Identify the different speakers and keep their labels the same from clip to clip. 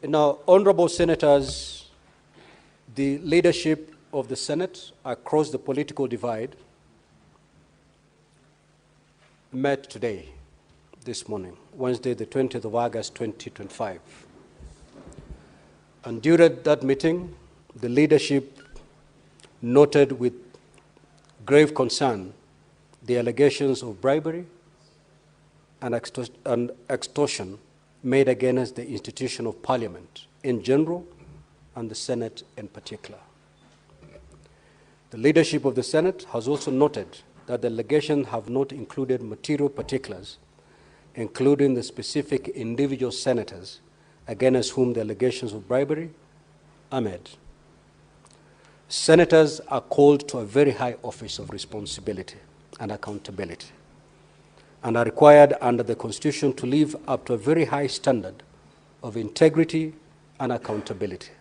Speaker 1: Now, honorable senators, the leadership of the Senate across the political divide met today, this morning, Wednesday, the 20th of August, 2025. And during that meeting, the leadership noted with grave concern the allegations of bribery and extortion made against the institution of Parliament in general and the Senate in particular. The leadership of the Senate has also noted that the allegations have not included material particulars, including the specific individual senators against whom the allegations of bribery are made. Senators are called to a very high office of responsibility and accountability, and are required under the Constitution to live up to a very high standard of integrity and accountability.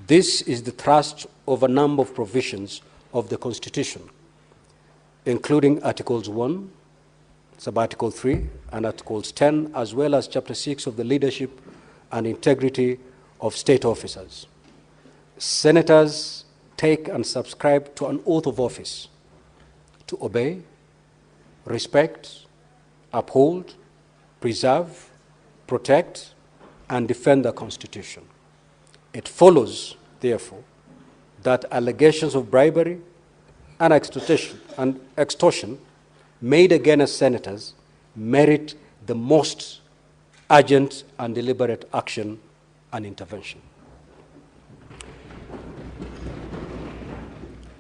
Speaker 1: This is the thrust of a number of provisions of the Constitution, including Articles 1, Sub-Article 3, and Articles 10, as well as Chapter 6 of the Leadership and Integrity of State Officers. Senators take and subscribe to an oath of office to obey, respect, uphold, preserve, protect, and defend the Constitution. It follows, therefore, that allegations of bribery and extortion made against senators merit the most urgent and deliberate action and intervention.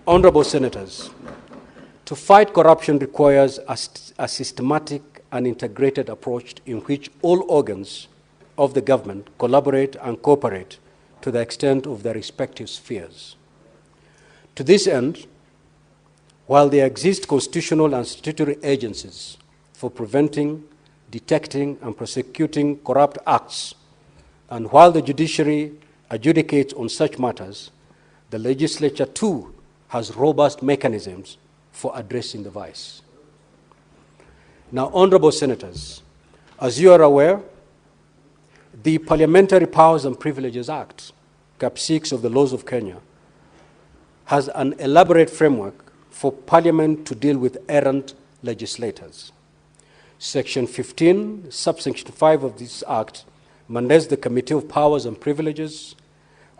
Speaker 1: Honorable senators, to fight corruption requires a systematic and integrated approach in which all organs of the government collaborate and cooperate to the extent of their respective spheres. To this end, while there exist constitutional and statutory agencies for preventing, detecting, and prosecuting corrupt acts, and while the judiciary adjudicates on such matters, the legislature too has robust mechanisms for addressing the vice. Now, honorable senators, as you are aware, the Parliamentary Powers and Privileges Act, Cap 6 of the laws of Kenya, has an elaborate framework for Parliament to deal with errant legislators. Section 15, subsection 5 of this Act mandates the Committee of Powers and Privileges,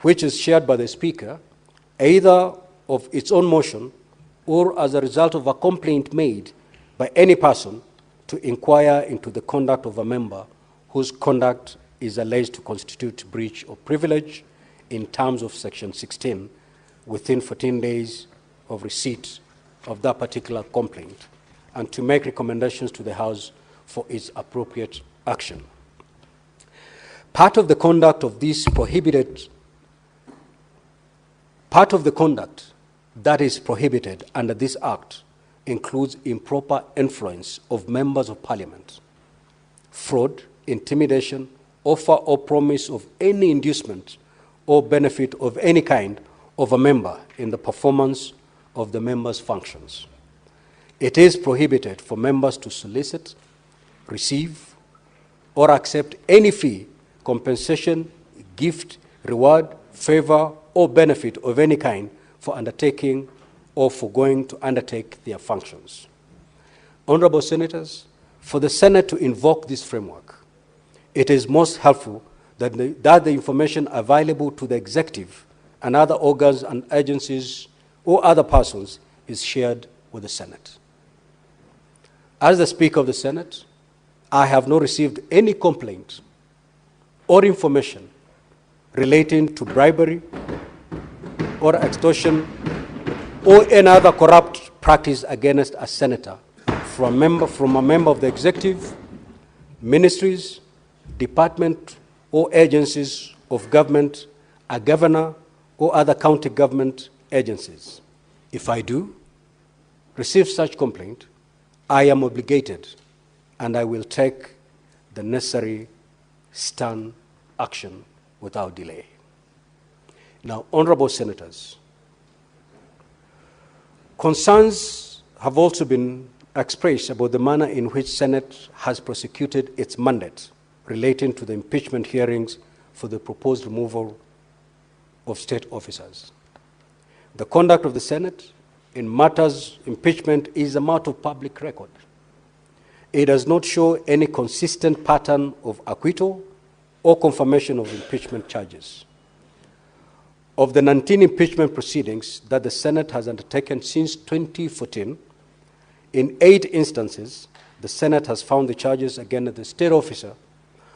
Speaker 1: which is chaired by the Speaker, either of its own motion or as a result of a complaint made by any person, to inquire into the conduct of a member whose conduct is alleged to constitute breach of privilege in terms of Section 16 within 14 days of receipt of that particular complaint, and to make recommendations to the House for its appropriate action. Part of the conduct that is prohibited under this Act includes improper influence of members of Parliament, fraud, intimidation, offer or promise of any inducement or benefit of any kind of a member in the performance of the member's functions. It is prohibited for members to solicit, receive, or accept any fee, compensation, gift, reward, favor, or benefit of any kind for undertaking or for going to undertake their functions. Honorable senators, for the Senate to invoke this framework, it is most helpful that the information available to the executive and other organs and agencies or other persons is shared with the Senate. As the Speaker of the Senate, I have not received any complaint or information relating to bribery or extortion or any other corrupt practice against a senator from a member of the executive, ministries, department, or agencies of government, a governor, or other county government agencies. If I do receive such complaint, I am obligated and I will take the necessary stern action without delay. Now, honorable senators, concerns have also been expressed about the manner in which Senate has prosecuted its mandate relating to the impeachment hearings for the proposed removal of state officers. The conduct of the Senate in matters impeachment is a matter of public record. It does not show any consistent pattern of acquittal or confirmation of impeachment charges. Of the 19 impeachment proceedings that the Senate has undertaken since 2014, in 8 instances, the Senate has found the charges against the state officer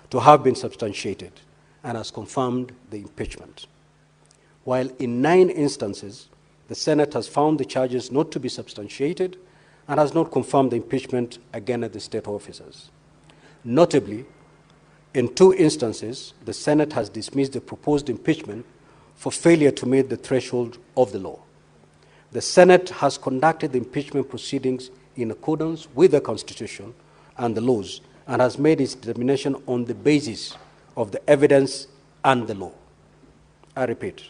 Speaker 1: to have been substantiated and has confirmed the impeachment. While in 9 instances, the Senate has found the charges not to be substantiated and has not confirmed the impeachment against the state officers. Notably, in 2 instances, the Senate has dismissed the proposed impeachment for failure to meet the threshold of the law. The Senate has conducted the impeachment proceedings in accordance with the Constitution and the laws and has made its determination on the basis of the evidence and the law. I repeat,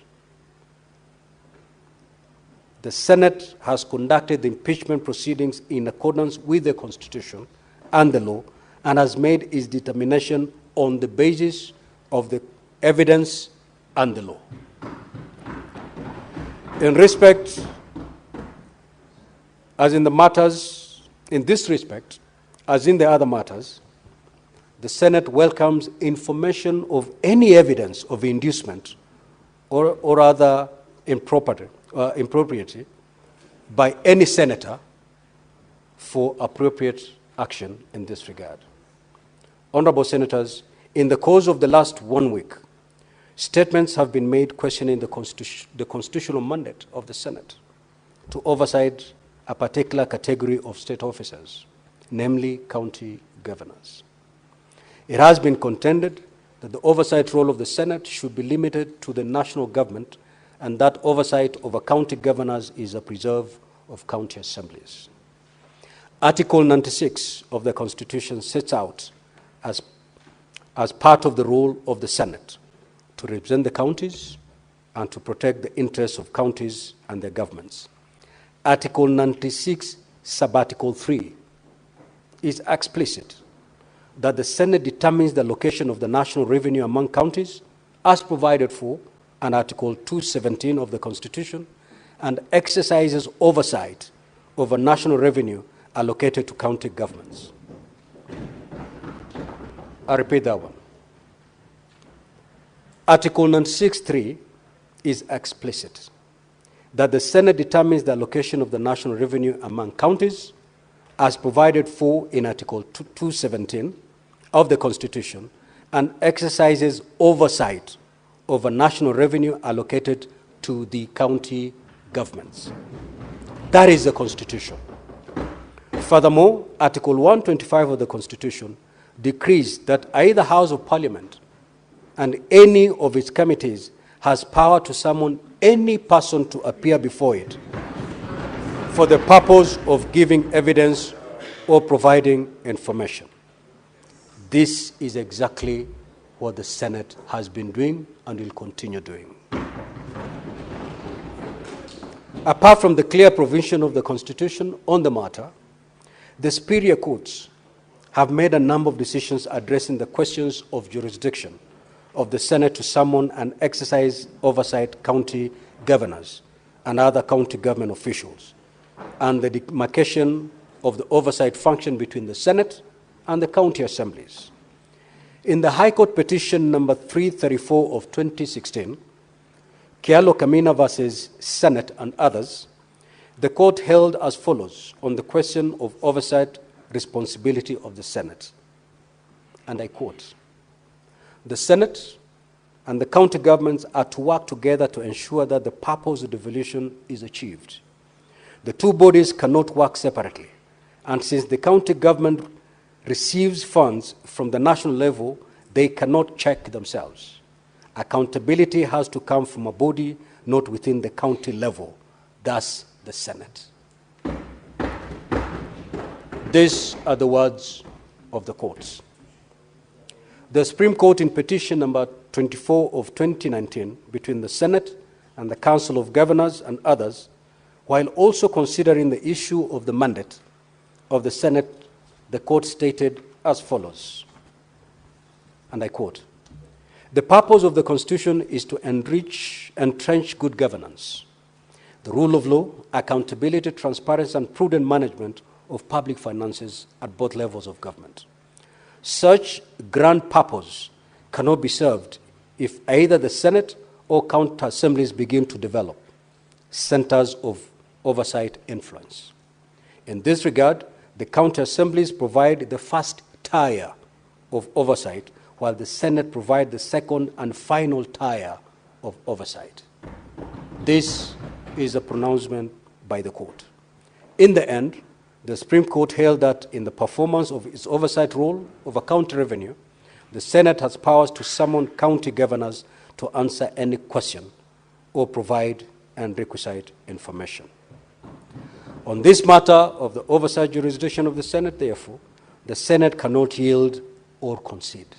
Speaker 1: the Senate has conducted the impeachment proceedings in accordance with the Constitution and the law and has made its determination on the basis of the evidence and the law. In respect, as in the matters, in this respect, as in the other matters, the Senate welcomes information of any evidence of inducement or other impropriety by any senator for appropriate action in this regard. Honorable Senators, in the course of the last 1 week, statements have been made questioning the constitutional mandate of the Senate to oversight a particular category of state officers, namely county governors. It has been contended that the oversight role of the Senate should be limited to the national government and that oversight over county governors is a preserve of county assemblies. Article 96 of the Constitution sets out as part of the role of the Senate to represent the counties and to protect the interests of counties and their governments. Article 96, subarticle 3, is explicit that the Senate determines the allocation of the national revenue among counties as provided for in Article 217 of the Constitution and exercises oversight over national revenue allocated to county governments. I repeat that one. Article 96.3 is explicit that the Senate determines the allocation of the national revenue among counties as provided for in Article 217 of the Constitution and exercises oversight over national revenue allocated to the county governments. That is the Constitution. Furthermore, Article 125 of the Constitution decrees that either House of Parliament and any of its committees has power to summon any person to appear before it for the purpose of giving evidence or providing information. This is exactly what the Senate has been doing and will continue doing. Apart from the clear provision of the Constitution on the matter, the superior courts have made a number of decisions addressing the questions of jurisdiction of the Senate to summon and exercise oversight county governors and other county government officials, and the demarcation of the oversight function between the Senate and the county assemblies. In the High Court petition number 334 of 2016, Kialo Kamina versus Senate and others, the court held as follows on the question of oversight responsibility of the Senate. And I quote, "The Senate and the county governments are to work together to ensure that the purpose of devolution is achieved. The two bodies cannot work separately, and since the county government receives funds from the national level, they cannot check themselves. Accountability has to come from a body not within the county level, thus the Senate." These are the words of the courts. The Supreme Court in petition number 24 of 2019 between the Senate and the Council of Governors and others, while also considering the issue of the mandate of the Senate, the court stated as follows, and I quote, The purpose of the Constitution is to entrench good governance, the rule of law, accountability, transparency, and prudent management of public finances at both levels of government. Such grand purpose cannot be served if either the Senate or county assemblies begin to develop centers of oversight influence. In this regard, the county assemblies provide the first tier of oversight, while the Senate provides the second and final tier of oversight. This is a pronouncement by the court. In the end, the Supreme Court held that in the performance of its oversight role over county revenue, the Senate has powers to summon county governors to answer any question or provide and requisite information. On this matter of the oversight jurisdiction of the Senate, therefore, the Senate cannot yield or concede.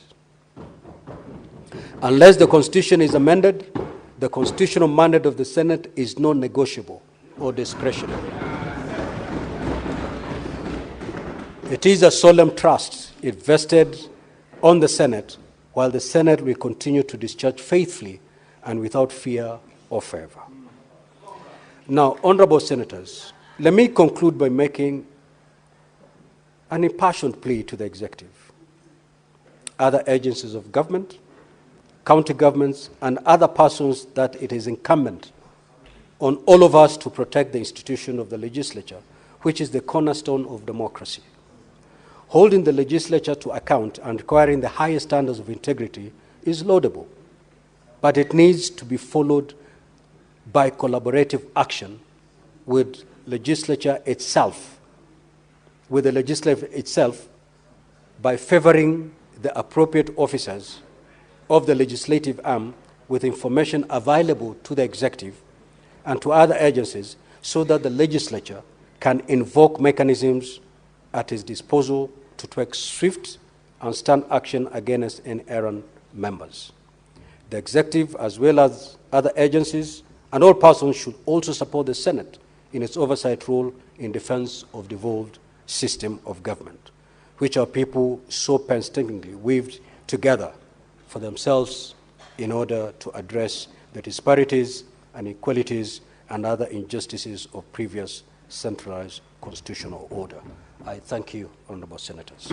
Speaker 1: Unless the Constitution is amended, the constitutional mandate of the Senate is non-negotiable or discretionary. It is a solemn trust it vested on the Senate, while the Senate will continue to discharge faithfully and without fear or favor. Now, honorable senators, let me conclude by making an impassioned plea to the executive, other agencies of government, county governments, and other persons that it is incumbent on all of us to protect the institution of the legislature, which is the cornerstone of democracy. Holding the legislature to account and requiring the highest standards of integrity is laudable, but it needs to be followed by collaborative action with the legislature itself, by favoring the appropriate officers of the legislative arm with information available to the executive and to other agencies, so that the legislature can invoke mechanisms at its disposal to take swift and stern action against inerrant members. The executive, as well as other agencies and all persons, should also support the Senate in its oversight role in defense of the devolved system of government, which our people so painstakingly weaved together for themselves in order to address the disparities and inequalities and other injustices of previous centralized constitutional order. I thank you, honorable senators.